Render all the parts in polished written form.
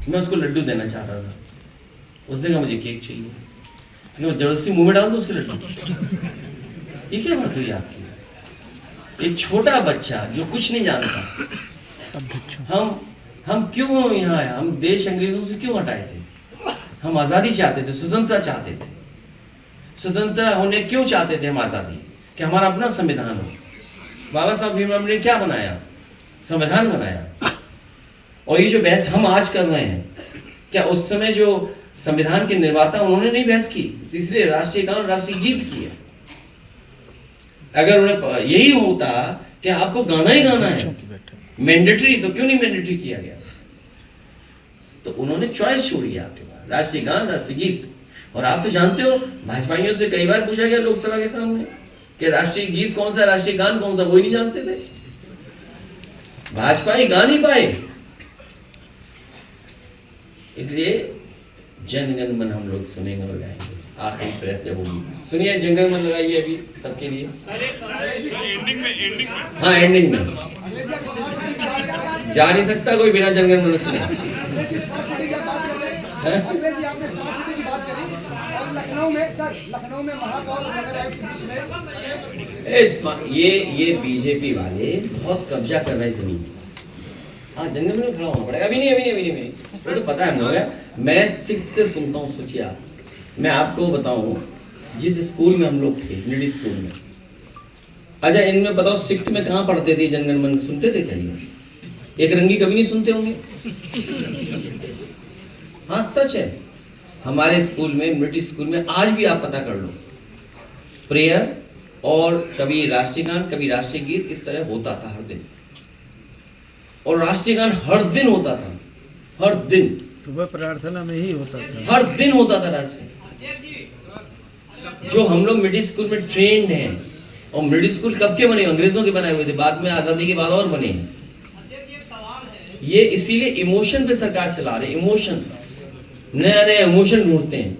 मैं उसको लड्डू देना चाह रहा था, उसने कहा मुझे केक चाहिए, तो मैं जबरदस्ती मुंह में डाल दूं उसके लड्डू? ये क्या बात हुई आपकी? एक छोटा बच्चा जो कुछ नहीं जानता, हम क्यों यहाँ आए? हम देश अंग्रेजों से क्यों हटाए थे? हम आज़ादी चाहते थे, स्वतंत्रता चाहते थे। स्वतंत्रता होने क्यों चाहते थे हम आज़ादी? कि हमारा अपना संविधान हो। बाबा साहब भीमराव ने क्या बनाया? संविधान बनाया। और ये जो बहस हम आज कर रहे हैं, क्या उस समय जो संविधान के निर्माता उन्होंने नहीं बहस की? इसलिए राष्ट्रीय गान राष्ट्रीय गीत किए। अगर उन्हें यही होता कि आपको गाना ही गाना है मैंडेटरी, तो क्यों नहीं मैंडेटरी किया गया? तो उन्होंने चॉइस छोड़ी आपके पास, राष्ट्रीय गान राष्ट्रीय गीत। और आप तो जानते हो, भाजपाइयों से कई बार पूछा गया लोकसभा के सामने कि राष्ट्रीय गीत कौन सा, राष्ट्रीय गान कौन सा, वो ही नहीं जानते थे। भाजपाई गा नहीं पाए। इसलिए जनगण मन हम लोग सुनेंगे और गाएंगे। आखिरी प्रेस जब होगी, सुनिए जनगण मन लगाइए अभी सबके लिए। एंडिंग में हाँ, एंडिंग में जा नहीं सकता कोई बिना जनगण मन सुने। लखनऊ में महापौर और नगर आयुक्त के बीच में ये बीजेपी वाले बहुत कब्जा कर रहे हैं जमीन। हाँ, जंगल में खड़ा होना पड़ेगा। अभी नहीं वो तो पता है हम लोग। मैं 6th से सुनता हूँ। सोचिए आप, मैं आपको बताऊं, जिस स्कूल में हम लोग थे, मिडिल स्कूल में, अच्छा इनमें बताओ 6th में कहाँ पढ़ते थे? जनगण मन सुनते थे क्या? एक रंगी कभी नहीं सुनते होंगे। हाँ सच है, हमारे स्कूल में, मिडिल स्कूल में आज भी आप पता कर लो, प्रेयर और कभी राष्ट्रीय गान कभी राष्ट्रीय गीत इस तरह होता था हर दिन। और राष्ट्रीय गान हर दिन होता था, हर दिन सुबह प्रार्थना में ही होता था, हर दिन होता था राष्ट्रीय। जो हम लोग मिडिल स्कूल में ट्रेंड हैं, और मिडिल स्कूल कब के बने? अंग्रेजों के बनाए हुए थे, बाद में आजादी के बाद और बने। ये इसीलिए इमोशन पे सरकार चला रहे, इमोशन, नया नया इमोशन ढूंढते हैं।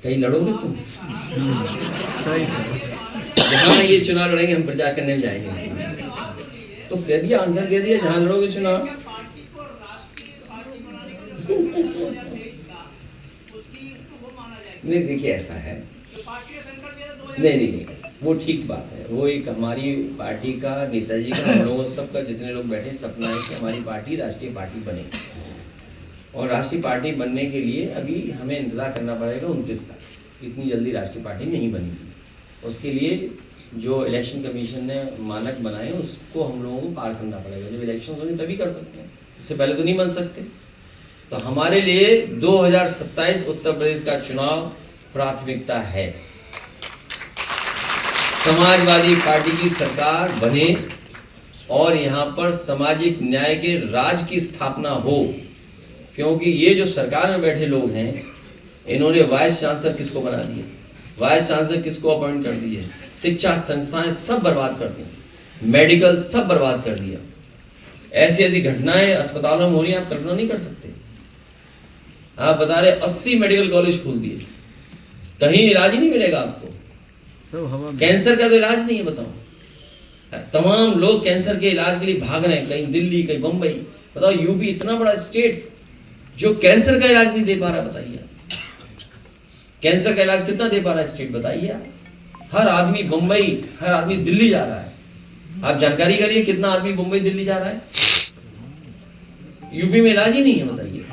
कहीं लड़ोगे तुम? जहाँ ये चुनाव लड़ेंगे हम प्रचार करने में जाएंगे। तो कह दिया, आंसर कह दिया, जहाँ लड़ोगे चुनाव। नहीं देखिए, ऐसा है, नहीं वो ठीक बात है। वो एक हमारी पार्टी का, नेताजी का, हम लोगों सबका, जितने लोग बैठे, सपना है कि हमारी पार्टी राष्ट्रीय पार्टी बने। और राष्ट्रीय पार्टी बनने के लिए अभी हमें इंतजार करना पड़ेगा 29 तक। इतनी जल्दी राष्ट्रीय पार्टी नहीं बनेगी। उसके लिए जो इलेक्शन कमीशन ने मानक बनाए उसको हम लोगों को पार करना पड़ेगा। जब इलेक्शन होंगे तभी कर सकते हैं, उससे पहले तो नहीं बन सकते। तो हमारे लिए 2027 उत्तर प्रदेश का चुनाव प्राथमिकता है। समाजवादी पार्टी की सरकार बने और यहाँ पर सामाजिक न्याय के राज की स्थापना हो। क्योंकि ये जो सरकार में बैठे लोग हैं, इन्होंने वाइस चांसलर किसको बना दिया, वाइस चांसलर किसको अपॉइंट कर दिए, शिक्षा संस्थाएं सब बर्बाद कर दी, मेडिकल सब बर्बाद कर दिया। ऐसी ऐसी घटनाएं अस्पतालों में हो रही हैं, आप कल्पना नहीं कर सकते। आप बता रहे 80 मेडिकल कॉलेज खोल दिए, कहीं इलाज ही नहीं मिलेगा आपको। कैंसर का तो इलाज नहीं है, बताओ। तमाम लोग कैंसर के इलाज के लिए भाग रहे हैं, कहीं दिल्ली कहीं बंबई। बताओ, यूपी इतना बड़ा स्टेट जो कैंसर का इलाज नहीं दे पा रहा, बताइए। कैंसर का इलाज कितना दे पा रहा है स्टेट, बताइए। हर आदमी बंबई, हर आदमी दिल्ली जा रहा है। आप जानकारी करिए कितना आदमी बंबई दिल्ली जा रहा है। यूपी में इलाज ही नहीं है, बताइए।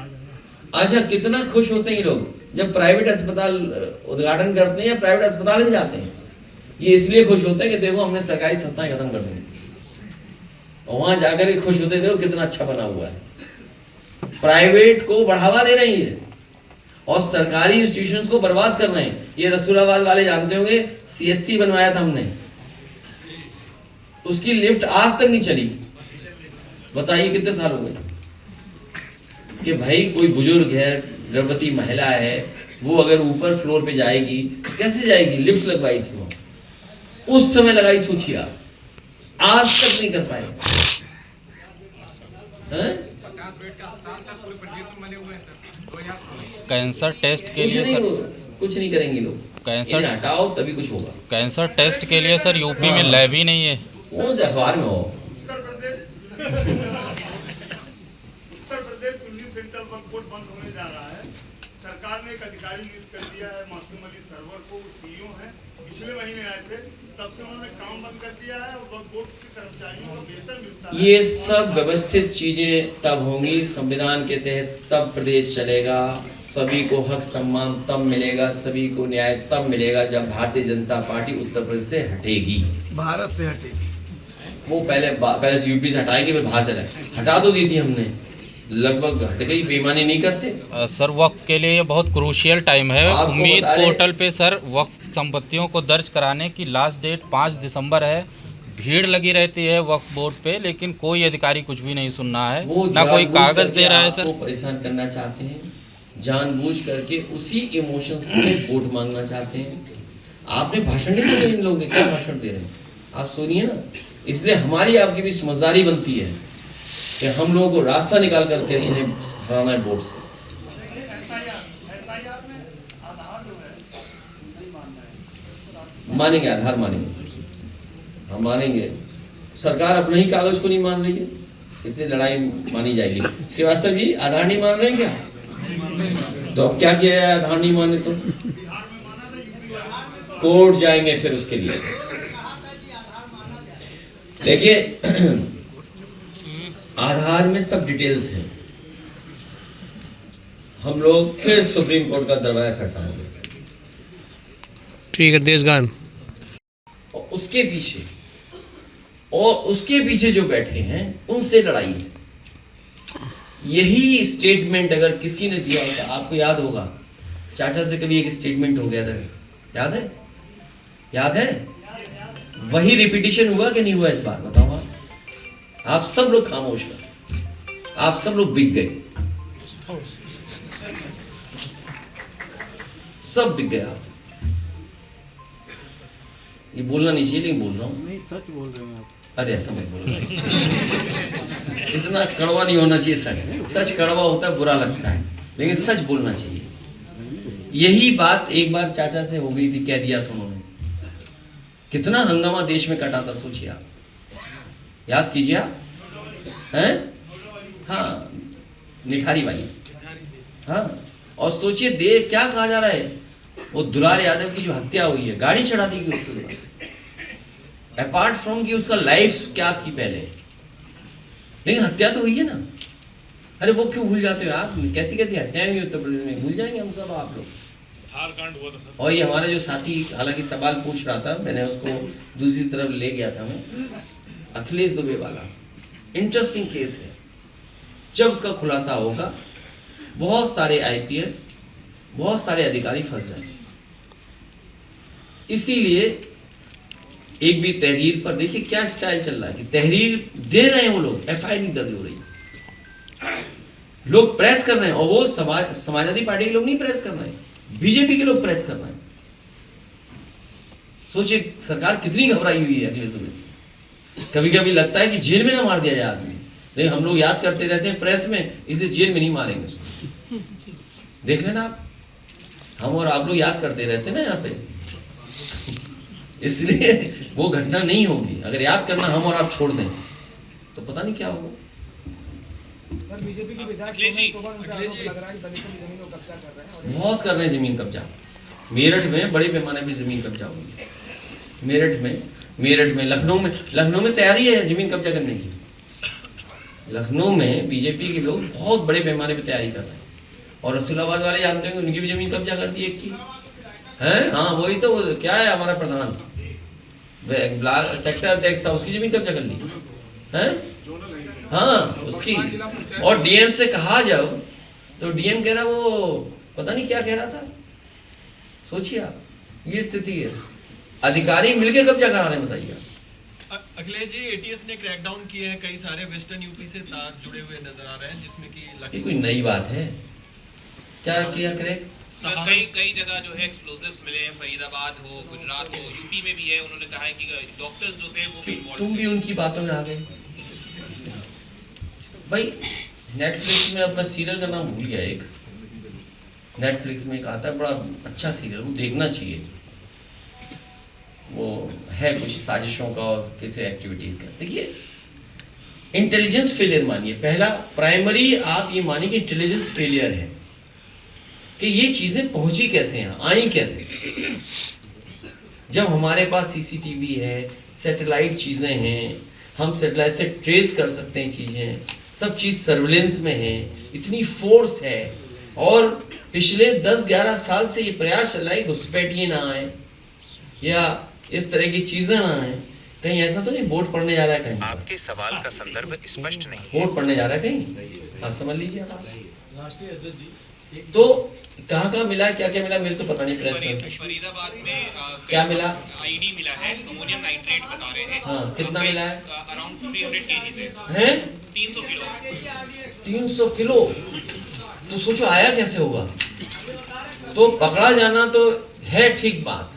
अच्छा, कितना खुश होते हैं ये लोग जब प्राइवेट अस्पताल उद्घाटन करते हैं या प्राइवेट अस्पताल में जाते हैं। ये इसलिए खुश होते हैं कि देखो हमने सरकारी संस्थाएं खत्म कर दी, और वहां जाकर के खुश होते, देखो कितना अच्छा बना हुआ है। प्राइवेट को बढ़ावा दे रही है और सरकारी इंस्टीट्यूशंस को बर्बाद कर रहे हैं। ये रसूलाबाद वाले जानते होंगे, CSC बनवाया था हमने, उसकी लिफ्ट आज तक नहीं चली। बताइए कितने साल हो गए कि भाई कोई बुजुर्ग है, गर्भवती महिला है, वो अगर ऊपर फ्लोर पे जाएगी कैसे जाएगी? लिफ्ट लगवाई थी वो, उस समय लगाई, सोचिए आप, आज तक नहीं कर पाए। कैंसर टेस्ट के लिए सर कुछ नहीं करेंगे लोग। कैंसर इन्हें हटाओ तभी कुछ होगा। कैंसर टेस्ट के लिए सर यूपी में लैब ही नहीं है। कौन से अखबार में हो? उत्तर प्रदेश 19 सेंट्रल वक्फ बोर्ड बंद होने जा रहा है। सरकार ने एक अधिकारी नियुक्त कर दिया है, मासूम अली सरवर को, सीईओ है, पिछले महीने आए थे, तब से उन्होंने काम बंद कर दिया है और वक्फ बोर्ड के कर्मचारियों को वेतन मिलता है। ये सब व्यवस्थित चीजें तब होंगी, संविधान के तहत तब प्रदेश चलेगा, सभी को हक सम्मान तब मिलेगा, सभी को न्याय तब मिलेगा जब भारतीय जनता पार्टी उत्तर प्रदेश से हटेगी। भारत से हटेगी। वो पहले से यूपी से हटाएगी, फिर बाहर से हटा तो दी थी हमने, लगभग हट गई। बेईमानी नहीं करते सर। वक्फ के लिए ये बहुत क्रूशियल टाइम है। उम्मीद पोर्टल पे सर वक्फ संपत्तियों को दर्ज कराने की लास्ट डेट 5 दिसंबर है। भीड़ लगी रहती है वक्फ बोर्ड पे, लेकिन कोई अधिकारी कुछ भी नहीं सुन रहा है, ना कोई कागज दे रहा है सर। वो परेशान करना चाहते हैं, जानबूझ करके उसी इमोशंस में वोट मांगना चाहते हैं। आपने भाषण नहीं दिए इन लोगों के, क्या भाषण दे रहे हैं आप? सुनिए ना। इसलिए हमारी आपकी भी समझदारी बनती है कि हम लोगों को रास्ता निकाल करके इन्हें हराना है वोट से। मानेंगे, आधार मानेंगे, हम मानेंगे। सरकार अपने ही कागज को नहीं मान रही है, इसलिए लड़ाई मानी जाएगी। श्रीवास्तव जी आधार नहीं मान रहे हैं क्या? तो अब क्या किया है? आधार नहीं माने तो कोर्ट जाएंगे फिर उसके लिए। देखिए आधार में सब डिटेल्स हैं। हम लोग फिर सुप्रीम कोर्ट का दरवाजा खटखटाएंगे। ठीक है देशगान। और उसके पीछे जो बैठे हैं उनसे लड़ाई है। यही स्टेटमेंट अगर किसी ने दिया होता, आपको याद होगा चाचा से कभी एक स्टेटमेंट हो गया था, याद है? याद है? वही रिपीटिशन हुआ कि नहीं हुआ इस बार? बताओ आप सब लोग खामोश हैं, आप सब लोग बिक गए, सब बिक गए आप। ये बोलना नहीं चाहिए लेकिन बोल रहा हूं। नहीं, सच बोल रहे हैं आप। अरे ऐसा मत बोलो इतना कड़वा नहीं होना चाहिए। सच कड़वा होता है, बुरा लगता है, लेकिन सच बोलना चाहिए। यही बात एक बार चाचा से हो गई थी, कह दिया था उन्होंने। कितना हंगामा देश में कटा था, सोचिए आप, याद कीजिए आप, हैं? हाँ, निठारी वाली, हाँ। और सोचिए दे क्या कहा जा रहा है, वो दुलार यादव की जो हत्या हुई है, गाड़ी चढ़ा दी गई उसके ऊपर। अपार्ट फ्रॉम कि उसका लाइफ क्या थी पहले, लेकिन हत्या तो हुई है ना। अरे वो क्यों भूल जाते हो आप? कैसी कैसी हत्याएं हुई उत्तर प्रदेश में, भूल जाएंगे हम सब, आप लोग। हुआ था सर। और ये हमारा जो साथी हालांकि सवाल पूछ रहा था, मैंने उसको दूसरी तरफ ले गया था मैं, अखिलेश दुबे वाला इंटरेस्टिंग केस है। जब उसका खुलासा होगा बहुत सारे आईपीएस, बहुत सारे अधिकारी फंस जाएंगे। इसीलिए एक भी तहरीर पर देखिए क्या स्टाइल चल रहा है कि तहरीर दे रहे हैं वो लोग, एफआईआर नहीं दर्ज हो रही, लोग प्रेस कर रहे हैं। और वो समाजवादी पार्टी के लोग नहीं प्रेस कर रहे हैं, बीजेपी के लोग प्रेस कर रहे हैं। सोचिए सरकार कितनी घबराई हुई है अखिलेश दुबे से। कभी कभी लगता है कि जेल में ना मार दिया जाए आदमी, लेकिन हम लोग याद करते रहते हैं प्रेस में, इसे जेल में नहीं मारेंगे उसको। देख लेना आप, हम और आप लोग याद करते रहते हैं ना यहाँ पे, इसलिए वो घटना नहीं होगी। अगर याद करना हम और आप छोड़ दें तो पता नहीं क्या होगा। बीजेपी के विधायक लग रहा है दलितों की जमीन को कब्जा कर रहे हैं, बहुत कर रहे हैं जमीन कब्जा। मेरठ में बड़े पैमाने पे जमीन कब्जा हुई। मेरठ में लखनऊ में तैयारी है जमीन कब्जा करने की। लखनऊ में बीजेपी के लोग बहुत बड़े पैमाने पे तैयारी कर रहे हैं। और रसूलाबाद वाले जानते हैं उनकी भी जमीन कब्जा कर दी एक की है। हाँ वही तो, वो क्या है हमारा प्रधान सेक्टर अध्यक्ष था, उसकी जमीन कब्जा कर ली है। हाँ उसकी। और डीएम से कहा जाओ तो डीएम कह रहा वो पता नहीं क्या कह रहा था। सोचिए आप, ये स्थिति है, अधिकारी मिलके कब्जा करा रहे हैं। बताइए अखिलेश जी, एटीएस ने क्रैकडाउन किए हैं, कई सारे वेस्टर्न यूपी से तार जुड़े हुए नजर आ रहे हैं, जिसमें कि ये कोई नई बात है क्या किया क्रैक? कई जगह जो है एक्सप्लोसिव्स मिले हैं, फरीदाबाद हो, गुजरात हो, यूपी में भी है। उन्होंने कहा है कि डॉक्टर्स जो थे वो भी तुम भी उनकी बातों में आ गए भाई। नेटफ्लिक्स में अपना सीरियल का नाम भूल गया एक, नेटफ्लिक्स में एक आता है, बड़ा अच्छा सीरियल, वो देखना चाहिए। वो है कुछ साजिशों का और किसी एक्टिविटीज का। देखिए, इंटेलिजेंस फेलियर मानिए, पहला प्राइमरी आप ये मानिए कि इंटेलिजेंस फेलियर है कि ये चीजें पहुंची कैसे, यहाँ आई कैसे। जब हमारे पास सीसीटीवी है, सैटेलाइट चीजें हैं, हम सैटेलाइट से ट्रेस कर सकते हैं चीजें, सब चीज सर्विलेंस में है, इतनी फोर्स है, और पिछले 10-11 साल से ये प्रयास चल रहा है घुसपैठिए ना आए या इस तरह की चीजें ना आए। कहीं ऐसा तो नहीं बोर्ड पढ़ने जा रहा है कहीं? आपके सवाल का संदर्भ स्पष्ट नहीं। बोर्ड पढ़ने जा रहा है कहीं? आप समझ लीजिए आप। तो कहाँ मिला, क्या क्या मिला, मेरे तो पता नहीं। प्रेस में फरीदाबाद में क्या मिला? आईडी मिला है, अमोनियम नाइट्रेट बता रहे हैं। हाँ, कितना मिला है? अराउंड 300 केजी है। 300 किलो। 300 किलो। तो सोचो आया कैसे होगा। तो पकड़ा जाना तो है, ठीक बात,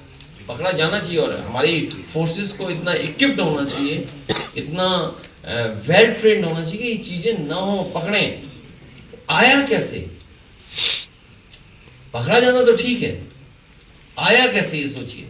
पकड़ा जाना चाहिए, और हमारी फोर्सेस को इतना इक्विप्ड होना चाहिए, इतना वेल ट्रेंड होना चाहिए कि ये चीजें ना हो, पकड़ें। आया कैसे? पकड़ा जाना तो ठीक है, आया कैसे ये सोचिए।